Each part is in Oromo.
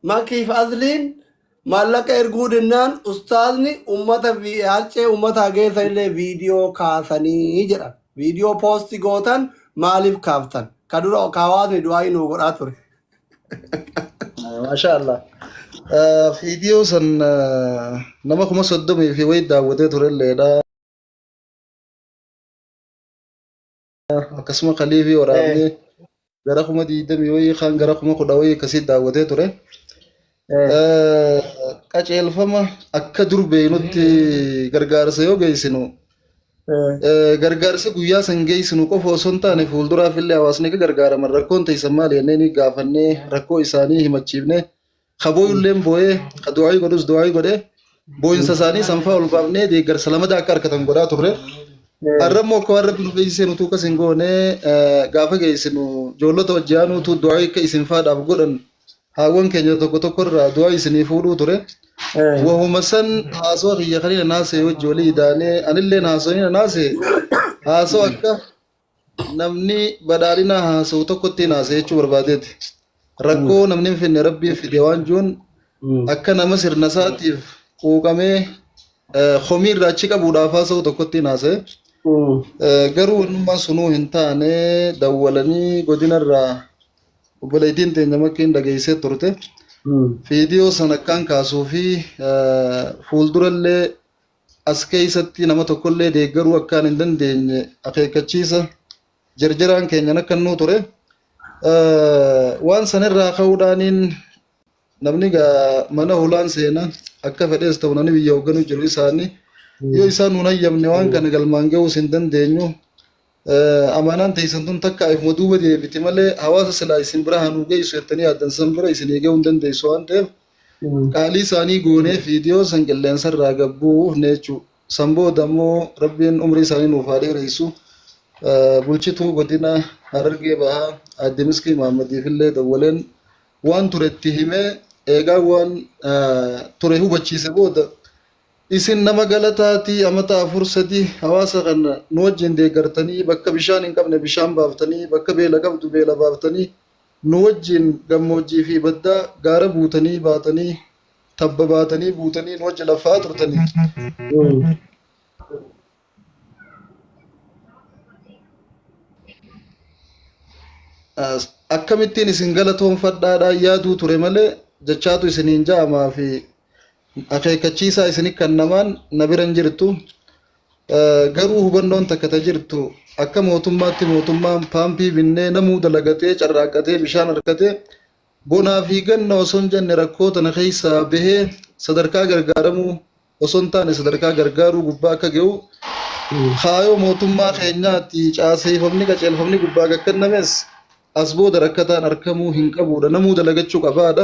ما كيف أذلين مالك إرجودنان أستاذني أمة في هالشيء أمة هاجي سيل فيديو كاسني جرا فيديو بوستي قوتن مالف كافتن كدورو كواد دواي نوغر أتوري ما شاء الله فيديو سن نما كم صدمي في ويد داوودة تقول لنا كسمة خليفي ورابني gara kuma diidamii wayii kaan gara kuma kudha wayii akkasii daawwatee ture. Qaceelfama akka dur beeynutti gargaarsa yoo geessinu gargaarsa guyyaa san geessinu qofa osoo hin taane fuulduraaf illee hawaasni akka gargaaraman rakkoon teessan maali jennee gaafannee rakkoo isaanii himachiifne kabooyulleen boo'ee ka du'aayii godhus du'aayii godhee boo'insa isaanii sanfaa ol baafnee deeggarsa lamada akka harkatan godhaa turre. Arrabmoo akka warra binu geessinu utuu kas hin goone gaafa geessinu ijoollota wajjiin utuu du'aa akka isin faadhaaf godhan haawwan keenya tokko tokko irraa du'aa isinii fuudhuu ture. Wahuma san haasoo kiyya kanina naasee wajji walii idaanee anillee haasoo naasee haasoo akka namni badhaadhina haasa'u tokkotti naasee jechuu barbaadeeti. Rakkoo namni hin finne rabbiin fide waan jiruun akka nama sirna isaatiif quuqamee homii irraa achi qabuudhaaf haasa'u tokkotti naasee. Garuu wanummaan sunuu hin taane dawwalanii godinarraa obboleettiin teenya makkiin dhageessee turte. Viidiyoo sana akkaan kaasuu fi fuuldurallee as keessatti nama tokkollee deeggaruu akkaan hin dandeenye akeekkachiisa jarjaraan keenyan akka nuu ture. Waan sanirraa ka'uudhaaniin namni mana hulaan seenaa akka fedhees ta'u namni biyya hoogganuu jiru isaanii yoo isaan nun hayyamne waan kana galmaan ga'uus hin dandeenyu. Amanaan teessan tun takka ifuma duuba deebiti malee hawaasa silaa isin bira hanuu geessu jettanii yaaddan san bira isinii ga'uu hin dandeessu waan ta'eef qaalii isaanii goonee viidiyoo san qilleensa irraa gabbuuf jechuudha. San booda immoo rabbiin umrii isaanii nuuf haa dheeressu. Bulchituu godina Harargee Bahaa Aadde Miskii Mahammadiif illee dawwaleen waan turetti himee eegaa waan ture hubachiise booda isin nama galataati amata 4 hawaasa kana nu wajjin deeggartanii bakka bishaan hin qabne bishaan baaftanii bakka beela qabdu beela baaftanii nu wajjin gammoojjii fi baddaa gaara buutanii baatanii tabba baatanii buutanii nu wajjin lafaa turtanii. Akkamittiin isin galatoonfadhaadhaan yaaduu ture malee jechaatu isiniin ja'amaa fi akeekkachiisaa isinii kan namaan na biran jirtu. Garuu hubannoon takka jirtu akka mootummaatti mootummaan paampii binnee namuu dalagatee carraaqqatee bishaan harkatee bonaa fi ganna osoo hin jenne rakkoo tana keessaa bahee sadarkaa gargaaramuu osoo hin taane sadarkaa gargaaruu gubbaa akka ga'u kaayoo mootummaa keenyaatti caaseeffamni qaceelfamni gubbaa gakkannames as booda rakkataan argamuu hin qabuudha. Namuu dalagachuu qabaadha.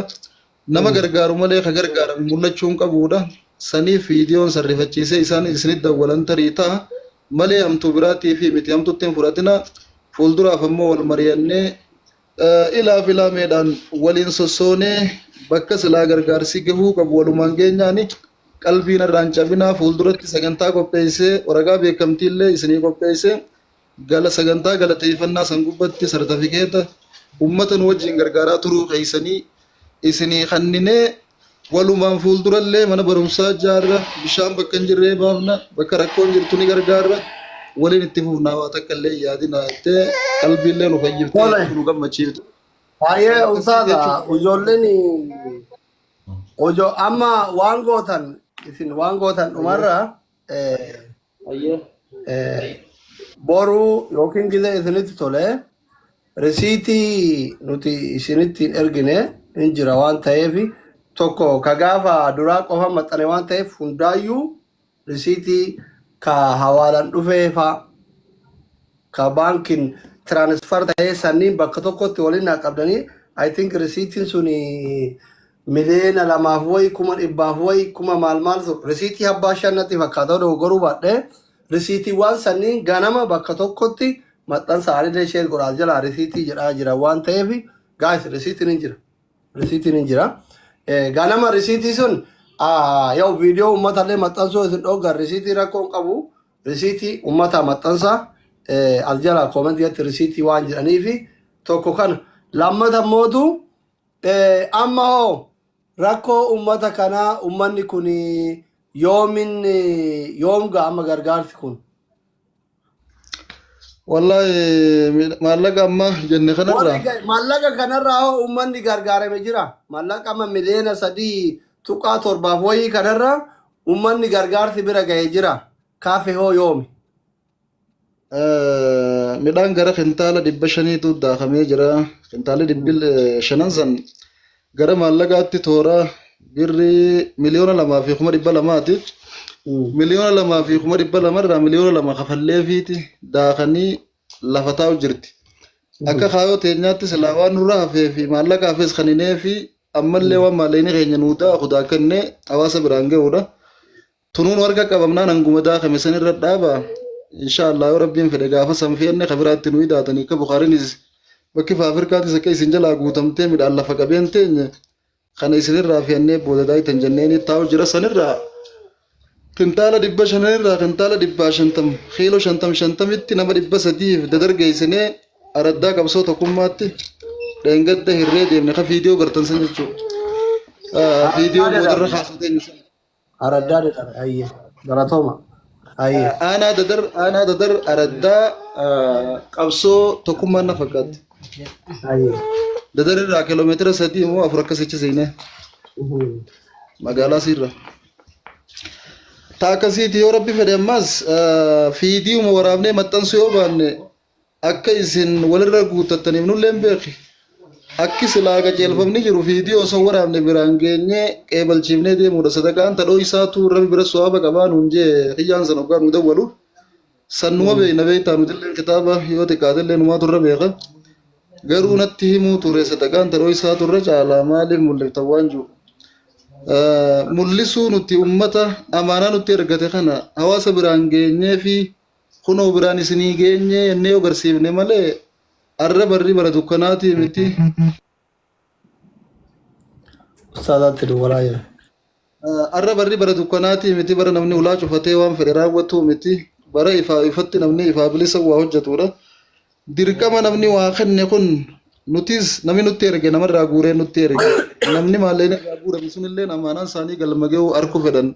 Nama gargaaru malee ka gargaaramu mul'achuu hin qabuudha. Saniif viidiyoon sarrifachiisee isaan isinit dawwalan tarii ta'a malee hamtuu biraatii fi miti hamtuutti hin fudhatina. Fuulduraaf ammoo wal mari'annee ilaaf ilaameedhaan waliin sossoonee bakka silaa gargaarsi gahuu qabu walumaan geenyaani qalbiin irraan cabinaa fuulduratti sagantaa qopheessee waraqaa beekamtiillee isinii qopheessee sagantaa galateeffannaa san gubbatti sartifikeeta uummata nu wajjin gargaaraa turuu keessanii isinii kanninee walumaan fuuldurallee mana barumsaa ijaarra bishaan bakka hin jirree baafna bakka rakkoon jirtu ni gargaarra waliin itti fufnaa waa takka illee yaadina jettee qalbiillee nu fayyifte nu gammachiifte. Baay'ee ulfaata ijoolleen amma waan gootan isin waan gootan dhumarra boruu yookiin gizee isinitti tole risiitii nuti isinittiin ergine hin jira waan ta'eef tokko ka gaafa duraa qofa maxxane waan ta'eef hundaayyuu risiitii ka hawaalaan dhufee fa ka baankiin tiraanisfar ta'ee sanniin bakka tokkotti waliin qabdanii I think risiitiin suni miliyoona 2 wayi 100 wayi 1000 maal risiitii abbaa shannatti fakkaata dogoggoruu baadhee risiitiiwwan sanniin ganama bakka tokkotti maxxansa haallee ishee godhaa jala risiitii jedhaa jira waan ta'eef gaas risiitiin hin jira. Risiitiin hin jira. Ganama risiitii sun yoo viidiyoo uummatallee maxxansuu isin dhoogan risiitii rakkoon qabu risiitii uummata maxxansa al jala koomentiitti risiitii waan jedhaniifi tokko kana lammata mootu amma hoo rakkoo ummata kanaa ummanni kun yoom ga'a amma gargaarsi kun? Wallahi maallaqa amma jenne kanarraa Maallaqa kanarraa hoo ummanni gargaarame jira? Maallaqa amma miliyoona 3.7 wayii kanarraa ummanni gargaarsi bira ga'ee jira. Kaafe hoo yoomi? midhaan gara kintaala 500tu daakamee jira. Kintaala 500 san gara maallaqaatti toora birrii miliyoona 2,200ti. Miliyoona 2,200 irraa miliyoona 2 kafalleefiiti daakanii lafa taa'u jirti. Akka kaayoo teenyaatti silaa waan nurraa hafee fi maallaqa hafees kaninee fi ammallee waan maallaqni keenya nuu daakuu daakannee hawaasa biraan ga'uudha. Tunuun warqa qabamnaan hanguma daakame sanirra dhaaba. Inshallah yoo rabbiin fedhe gaafa sanfeenne kabiraatti nuu hidhaatanii akka Bukaariinis bakki Afrikaattis akka isin jalaa guutamtee midhaan lafa qabeen teenye kana isinirraa fe'annee booda daayitan jenneeni taa'u jira sanirraa. Kintaala 500 irraa kintaala 150 kiiloo 50 nama 300 dadargeessinee araddaa qabsoo tokkummaatti dheengadda hirree deemne ka viidiyoo gartan san jechuudha. Viidiyoo boodarra kaasatee araddaa dedhara ayyee baratooma ayyee aanaa dadar araddaa qabsoo tokkummaan na fakkaatti. ayyee Dadar irraa kiiloomeetira 3 immoo 4 akkasitti seenee magaalaa sirra. Taakasiiti yoo rabbi fedhe ammas fiidiyooma waraabnee maxxansu yoo baanne akka isin walirra guuttattaniif nulleen beeki. Akki silaa qajeelfamni jiru fiidiyoo osoo waraabne biraan geenyee qeebalchiifnee deemuudha. Sadaqaan tadhoo isaatu rabbi bira su'aaba qabaa nuun jee hiyyaan san hoggaa nu dawwalu. Sannuma beekna beektaa nutillee kitaaba yoo xiqqaatellee numaatu irra beeka. Garuu natti himuu ture sadaqaan tadhoo isaatu irra caalaa maaliif mul'iftan waan jiru. Mul'isuu nuti ummata amaanaa nutti ergate kana hawaasa biraan geenyee fi kunoo biraan isinii geenyee jennee agarsiifne malee arra barri bara dukkanaatii miti. Ustaadatti duwwalaa jira. Arra barri bara dukkanaatii miti bara namni ulaa cufatee waan fedhe raawwatu miti bara ifatti namni ifaa bilisa waa hojjetudha. Dirqama namni waa kenne kun nutis namni nutti erge namarraa guuree nutti erge namni maalleen irraa guurame sunillee amaanaan isaanii galma ga'uu harku fedhan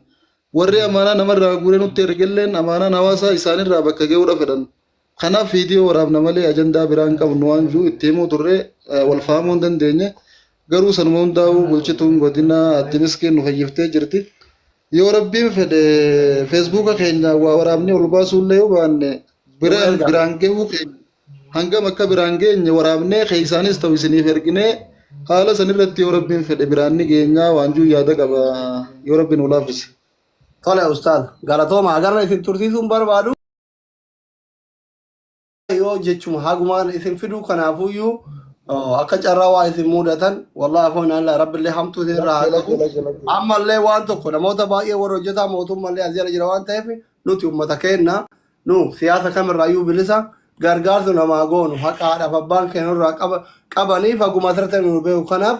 warri amaanaa namarraa guuree nutti ergelleen amaanaan hawaasaa isaanirraa bakka ga'uudha fedhan. Kanaaf viidiyoo waraabna malee ajandaa biraan qabnu waan jiru itti himuu turre wal fahamuu hin dandeenye garuu sanuma hundaa'uu bulchituun godina addi miskiin nu fayyiftee jirti. Yoo rabbiin fedhe feesbuuka keenya waa waraabnee ol baasuullee yoo baanne biraan ga'uu keenya hangam akka biraan geenye waraabnee keeysaanis ta'u isiniif erginee haala sanirratti yoo rabbiin fedhe biraan ni geenyaa waan jiru yaada qaba yoo rabbiin ulaafise. Tole ustaad galatooma agarra isin tursiisuun barbaadu. Yoo jechuma hagumaan isin fiduu kanaafuyyuu akka carraa waa isin mudatan wallahi afoon Allah rabbillee hamtuu isin irraa haqatu. Ammallee waan tokko namoota baay'ee warra hojjetaa mootummaallee as jala jira waan ta'eef nuti ummata keenna nu siyaasa kamirraayyuu bilisa gargaarsu namaa goonu haqa haadhaaf abbaan keenya irraa qabaniif haguma asirratti nu beeku. Kanaaf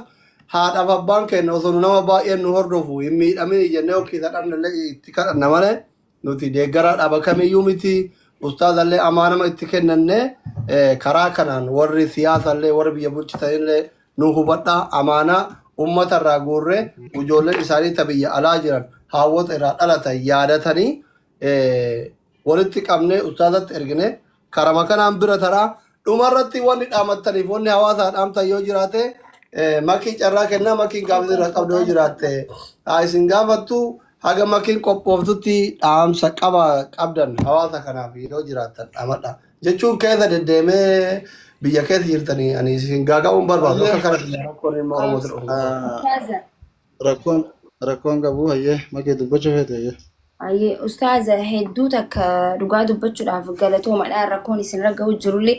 haadhaaf abbaan keenya osoo nu nama baay'een nu hordofu hin miidhamin jennee yookiin sadhannallee itti kadhanna malee nuti deeggaraa dhaaba kamiyyuu miti. Ustaadallee amaanama itti kennannee karaa kanaan warri siyaasallee warri biyya bulchitanillee nu hubadhaa amaanaa uummata irraa guurree ijoolleen isaanii ta biyya alaa jiran haawwota irraa dhalatan yaadatanii walitti qabnee ustaadatti erginee karama kanaan bira taraa dhumarratti wanni dhaamattaniif wanni hawaasaa dhaamtan yoo jiraate makii carraa kennaa makiin gaafii irraa qabdu yoo jiraatte isin gaafattu haga makiin qophooftutti dhaamsa qabdan hawaasa kanaaf yoo jiraattan dhaamadha jechuun keessa deddeemee biyya keessa jirtanii ani isin gaaga'uun barbaadu akka kanatti rakkoon ilma Oromoo rakkoon qabu hayyee makee dubbachuu feete hayyee. Ayyee ustaaza hedduu takka dhugaa dubbachuudhaaf galatoomadhaan rakkoon isin ragga'u jirullee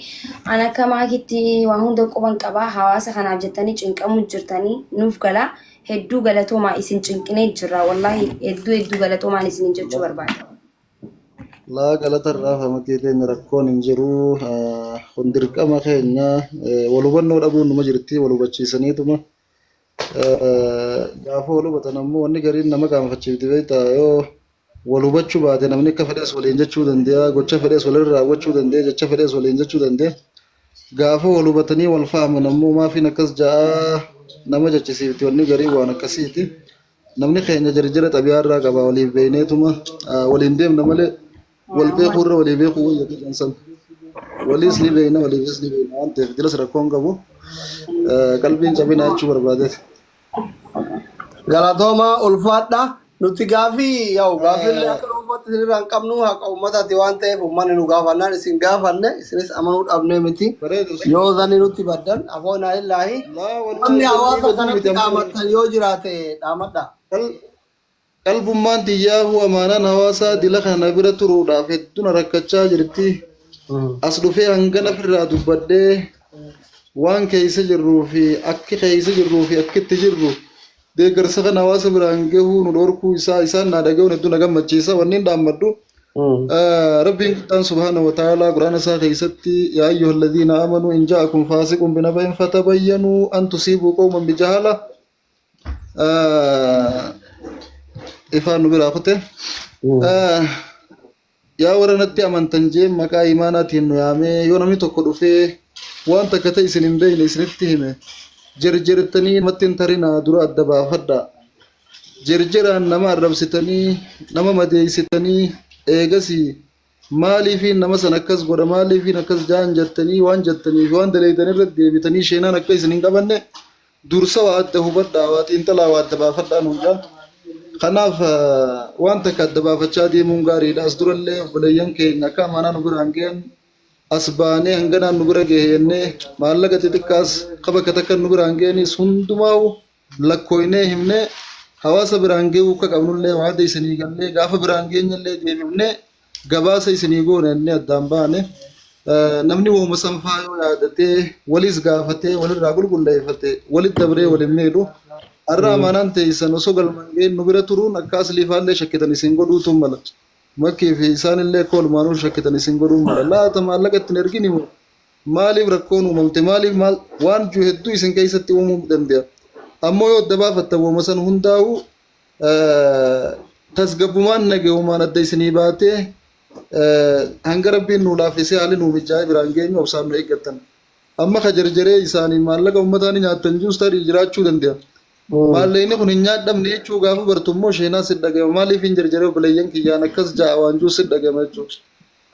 an akka maakitti waan hunda quban qabaa hawaasa kanaaf jettanii cinqamuu jirtanii nuuf galaa hedduu galatoomaa isin cinqinee jirra wallahi hedduu galatoomaan isin jechuu barbaada. Laa galata irraa famakee keenya rakkoon hin jiru kun dirqama keenya wal hubannoo dhabuun numa jirti wal hubachiisaniituma gaafa wal hubatan ammoo wanni gariin nama qaanfachiifti beektaa yoo wal hubachuu baate namni akka fedhees waliin jechuu danda'a gocha fedhees walirra raawwachuu danda'a jecha fedhees waliin jechuu danda'a gaafa wal hubatanii wal fahman ammoo maafiin akkas ja'a nama jechisiifti wanni garii waan akkasiiti namni keenya jarjara xabiyaa irraa qaba waliif beeyneetuma waliin deemna malee wal beekuu irra walii beekuu wayya jedhansan waliis ni beeyna waliifis ni beeyna waan ta'eef jilas rakkoon qabu qalbiin cabina jechuu barbaadeeti. Galatooma ulfaadha nuti gaafii yaa'u gaafillee akka dhuunfaatti isinirraa hin qabnu haqa uummataati waan ta'eef uummanni nu gaafannaan isin gaafanne isinis amanuu dhabnee miti yoo zanni nutti baddan afoonaa illaahi namni hawaasa kanatti dhaamattan yoo jiraate dhaamadha. Qalbummaan xiyyaafuu amaanaan hawaasaa dila kana bira turuudhaaf hedduun rakkachaa jirti. As dhufee hangana firraa dubbadhee waan keessa jirruu fi akki keessa jirruu fi akkitti jirru deeggarsa kan hawaasa biraan gahuu nu dhorkuu isaan naa dhaga'uun hedduu na gammachiisa wanniin dhaammadhu. Rabbiin guddaan subhaanahu wa ta'aalaa quraana isaa keessatti yaa ayyuhalladhiina aamanuu in jaa'akum faasiqun binaba'in fatabayyanuu an tusiibuu qawman bijahala ifaan nu biraa kute yaa warra natti amantan jee maqaa imaanaatiin nu yaamee yoo namni tokko dhufee waan takka ta'e isin hin beekne isinitti hime jarjartanii namatti hin tarinaa dura adda baafadha jarjaraan nama arrabsitanii nama madeeysitanii eegasii maaliifiin nama san akkas godha maaliifiin akkas jaan jettanii waan jettaniif waan daleeytan irratti deebitanii sheenaan akka isin hin qabanne dursa waa adda hubadhaa waa xiinxalaa waa adda baafadhaa nuun jaa. Kanaaf waan takka adda baafachaa deemuun gaariidha. As durallee obboleeyyan keenya akka amaanaa nu biraan ga'an as baanee hanganaan nu bira gahennee maallaqa xixiqqaas qaba takka nu biraan ga'anis hundumaa'u lakkooynee himnee hawaasa biraan ga'uu akka qabnullee waada isinii gallee gaafa biraan geenyallee deebifnee gabaasa isinii goonennee addaan baane namni wooma sanfaa yoo yaadatee walis gaafatee walirraa qulqulleeffatee walit dabree walin miidhu. Arra amaanaan teessan osoo galmangeen nu bira turuun akka asliifaallee shakkitan isin godhuutu mala. Makkii fi isaanillee akka walumaanuu shakkitan isin godhuun mala. Laata maallaqa ittiin ergini maaliif rakkoon uumamte maaliif waan jiru hedduu isin keessatti uumuu danda'a. Ammoo yoo adda baafattan wooma san hundaa'u tasgabbumaan nagahummaan adda isinii baatee hanga rabbiin nu laaffisee haalli nu mijaa'ee biraan geenyu obsaan nu eeggattan. Amma ka jarjaree isaanii maallaqa uummataanii nyaattan jiruus tarii jiraachuu danda'a. Maalleeyni kun hin nyaadhamne jechuu gaafa bartu immoo sheenaa si dhagama maaliif hin jarjaree obboleeyyan kiyyaan akkas ja'a waan jiru si dhagama jechuudha.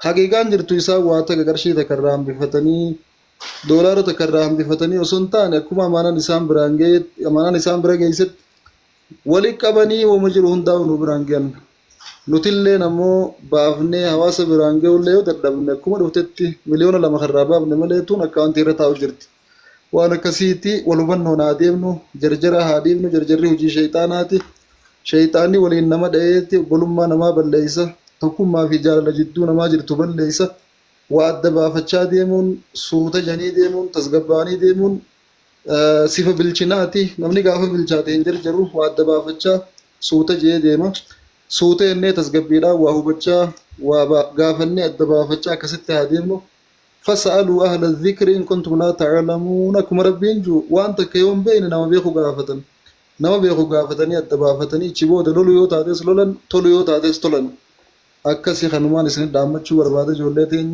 Haqiiqaan jirtu isaa waa takka qarshii takka irraa hambifatanii doolaara takka irraa hambifatanii osoo hin taane akkuma amaanaan isaan bira geessetti walitti qabanii wooma jiru hundaa'u nu biraan ge'an. Nutillee ammoo baafnee hawaasa biraan ga'ullee yoo dadhabne akkuma dhuftetti miliyoona 2 irraa baafne malee tun akkaawuntii irra taa'u jirti. Waan akkasiiti wal hubannoon haa deemnu jarjara haa deemnu jarjarri hojii sheeyxaanaati sheeyxaanni waliin nama dha'eetti obbolummaa namaa balleeysa tokkummaa fi jaalala jidduu namaa jirtu balleeysa waa adda baafachaa deemuun suuta janii deemuun tasgabbaanii deemuun sifa bilchinaati namni gaafa bilchaate hin jarjaru waa adda baafachaa suuta jee deema suuta jennee tasgabbiidhaan waa hubachaa waa gaafannee adda baafachaa akkasitti haa deemnu. فاسألوا أهل الذكر إن كنتم لا تعلمون كما ربين جو وأنت كيوم بين نما بيخو غافتني الدبافتني تشبود لولو يوتادس لولن تولو يوتادس تولن أكسي خنومان سنين دامتشو بربادة جولتين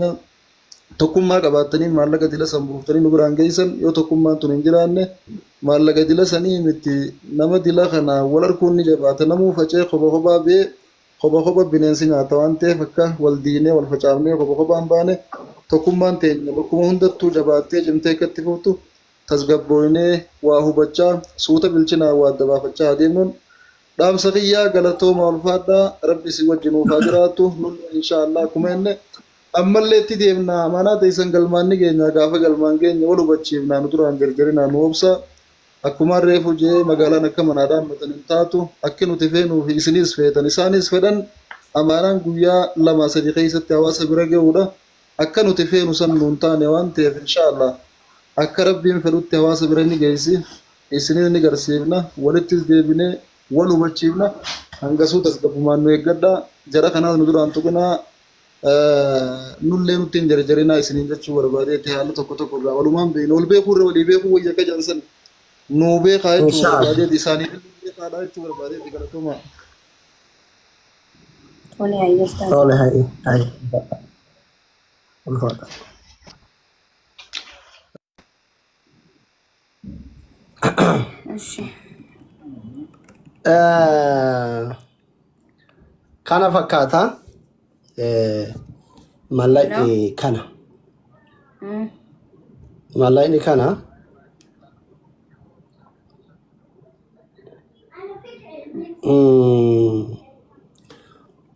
tokkummaa qabaatanii maallaqa dila san buuftanii nu biraan geessan yoo tokkummaan tun hin jiraanne maallaqa dila sanii miti nama dila kana wal arguun ni jabaata namuu facee kophaa bineensi nyaata waan ta'eef akka wal diinee wal facaafnee kophaan baane tokkummaan teenya bakkuma hundattuu jabaattee cimtee akkatti fuftu tasgabbooynee waa hubachaa suuta bilchinaa waa adda baafachaa adeemuun dhaamsa kiyyaa galatooma ulfaadhaa rabbi si wajjin ufaa jiraatu nun inshaallah akkuma inni ammallee itti deemna amanaa teessan galmaanni keenya gaafa galmaan keenya wal hubachiifnaa nu duraan gargarinaa nu obsa akkuma reefu jee magaalaan akka manaadhaan matan hin taatu akki nuti feenuu fi isinis feetan isaanis fedhan amanaan guyyaa 2-3 keessatti hawaasa bira ga'uudha akka nuti feenu san nuun taane waan ta'eef inshaallah akka rabbiin fedhutti hawaasa bira ni geessi isinis ni garsiifna walittis deebinee wal hubachiifna hangasuu tasgabbumaan nu eeggadhaa jara kanaas nu duraan tuqinaa nullee nutti hin jarjarinaa isiniin jechuu barbaadeetti haala tokko gaa walumaan beeknu wal beekuu irra walii beekuu wayya akka jansan nuu beekaa jechuu barbaadeetti isaanii beekaadhaa jechuu barbaadeetti galatuma. Tole, hai. እሺ kana fakkaata mallaqni kana mallaqni kana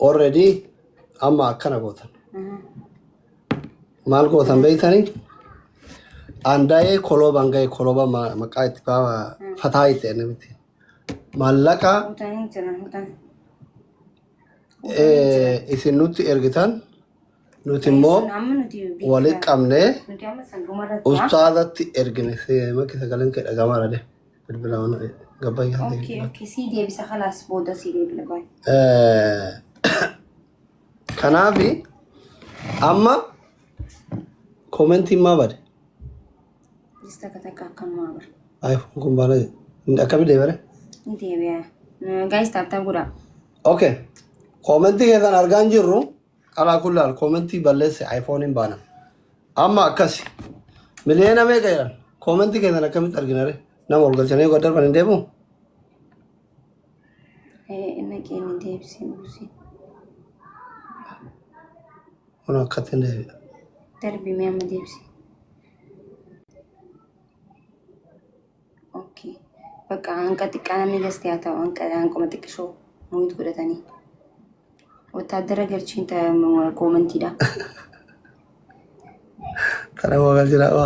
already amma akkana gootan maal gootan beeytanii andaa'ee kolooban ga'e kolooba maqaa itti fataa itti ennamiti mallaqa utaniin jiran utan isin nutti ergitan nuti immoo walitti qabnee nuti amma sangumarratti ustaadatti ergine makki sagaleen kee dhagamaa dha bilbila mana gabbayyaa okay si deebisa khalaas booda si deebila baay kanaafi amma komentiin maa bade lista kataka akkanumaa bar iPhone kun baala akkami deebare ni deebi'a guys taaptaa guddaa okay komentii keessan argaan jirru alaa kullaal komentii balleesse iPhone baana amma akkasi miliyoona meeqa jedhan komentii keessan akkamitti arginare nama ol galchanii godar ban hin deemu inni keenya deebisee buusi kun akkatti hin deebi'a darbii mee amma deebisee okay bakka hanqa xiqqaa namni gastee haa ta'u hanquma xiqqishoo muhiit godhatanii ወታደረ ገርቺን ኮመንቲዳ ተረዋጋል ጅራዋ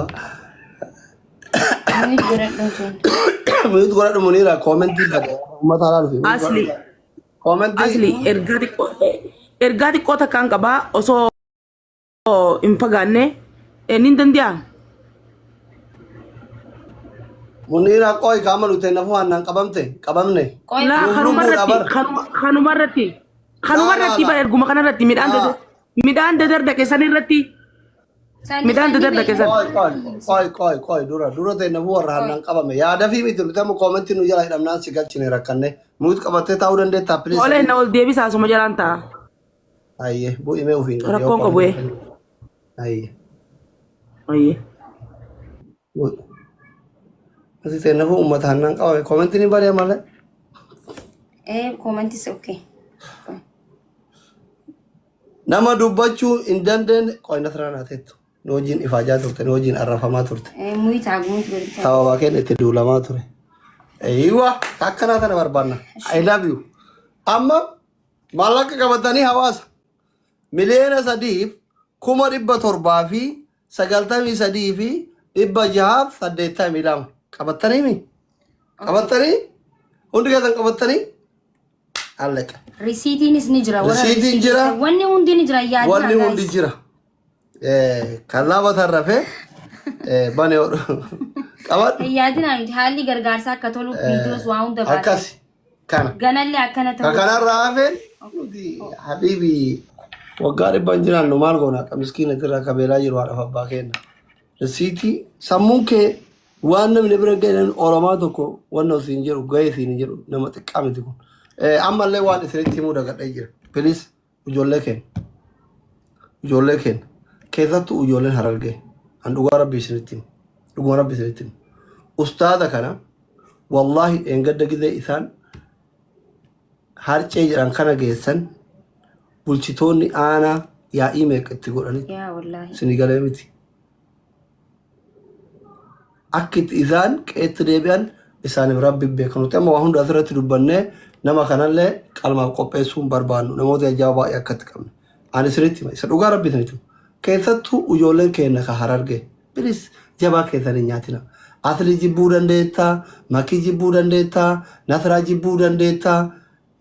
ሙይት ገረዶን ሙይት ገረዶ ሙኒራ ኮመንቲ መታላሉ asli ergati kota kan qaba oso infaganne nin dandiya ሙኒራ ቆይ ካመሉ ተነፉ አናን ቀበምነ la khanumarratti ba erguma kanarratti midhaan dadarda keessanirratti midhaan dadarda keessan ቆይ dura ተነፉ ወራናን ቀበመ ያዳፊ ሚት ተሙ ኮመንቲ ነው ያላ ደምናን ሲጋጭኔ ረከነ ሙት ቀበተ ታው ደንደ ታፕሊስ ole na ol deebisa asuma jalanta ayye bu ime ufi rakkon ko bu'e ayye asi ተነፉ ኡመታናን ቀበመ ኮመንቲ ni bare male ኮመንቲስ okay nama dubbachuu hin dandeenye qoyna sirana teettu nojiin ifaajaa turte nojiin arrafamaa turte muyi taaguun turte sababa keen itti duulamaa ture aywa takkanaa tana barbaanna I love you amma maallaqa qabatanii hawaasa miliyoona 3,793,682 qabatanii hundi keessan qabatanii allaka risiitiinis ni jira risiitiin jira wanni hundi ni jira yaadna wanni hundi jira kallaba tarrafe bane qabat yaadina haalli gargaarsaa akka tolu viidiyoos waa hunda baate akkas kana ganallee akkana ta'u kana raafe habibi waggaa dhibban jiraan nu maal goona akka miskiina irraa kabeelaa jiru haadhaaf abbaa kenna risiitii sammuun kee waan namni bira ga'an oromaa tokko wanna usiin jiru ga'ee siin jiru nama xiqqaa miti kun ammallee waan isinitti himuu dagadhee jira please ijoollee keenya keessattuu ijoolleen harargee an dhugaa rabbi isinitti himu ustaada kana wallahi engadda gizee isaan harcee jedhan kana geessan bulchitoonni aanaa yaa'ii meeqa itti godhanii yaa wallahi isinii galee miti akkitti isaan qeetti deebi'an isaaniif rabbi beekanu amma waa hunda asirratti dubbannee nama kanallee qalmaaf qopheessuun barbaannu namoota ajaa'iba baay'ee akkatti qabne ani isinitti isa dhugaa rabbi isinitti keessattuu ijoolleen keenya ka harargee bilis jabaa keessanii nyaatina asli jibbuu dandeettaa makii jibbuu dandeettaa nasraa jibbuu dandeettaa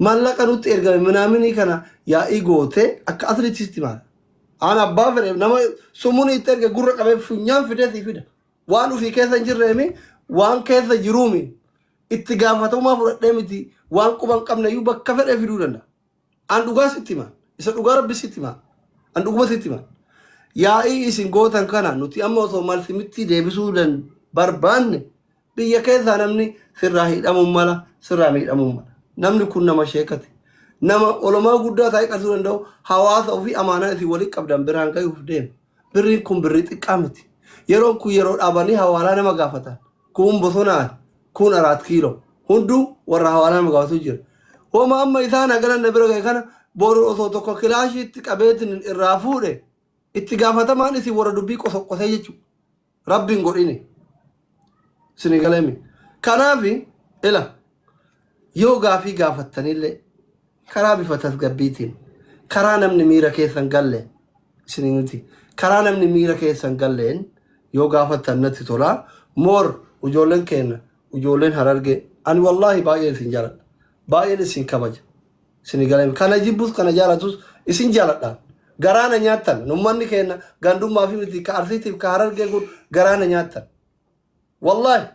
maallaqa nutti ergame minaaminii kana yaa'ii goote akka aslitti sitti maala aan abbaa fedhe nama sumuun itti erge gurra qabee funyaan fidee sii fida waan ufii keessa hin jirreemi waan keessa jiruumi itti gaafatamummaa fudhadhee miti waan quban qabne iyyuu bakka fedhee fiduu danda'a. An dhugaa sitti himaa isa dhugaa rabbi sitti himaa an dhuguma sitti himaa yaa'ii isin gootan kana nuti amma osoo malsimitti deebisuu barbaanne biyya keessaa namni sirraa hidhamuun mala sirraa miidhamuun mala namni kun nama sheekate nama olomaa guddaa ta'ee qabsuu danda'u hawaasa ofii amaanaa isin walitti qabdan biraan ga'uuf deema birriin kun birrii xiqqaa miti yeroon kun yeroo dhaabanii hawaalaa nama gaafatan kun bosonaan kun 4 kiilo hundu warra hawaalaan magaatu jira homa amma isaan agalan na bira kana boru osoo tokko kilaashi itti qabeetin irraa fuudhe itti gaafatamaan isi warra dubbii qosee jechu rabbiin godhine sinigalemi kanaafi ila yoo gaafii gaafattanillee karaa bifa tasgabbiitiin karaa namni miira keessan galle sininuti karaa namni miira keessan galleen yoo gaafattan natti tola moor ujoolleen kenna ujoolleen hararge ani wallahi baay'ee isin jaaladha baay'ee isin kabaja sinigalemi kana jibbus kana jaalatus isin jaaladha garaana nyaattan nummanni kenna gandummaa fi miti ka arsiitiif ka hararge kun garaana nyaattan wallahi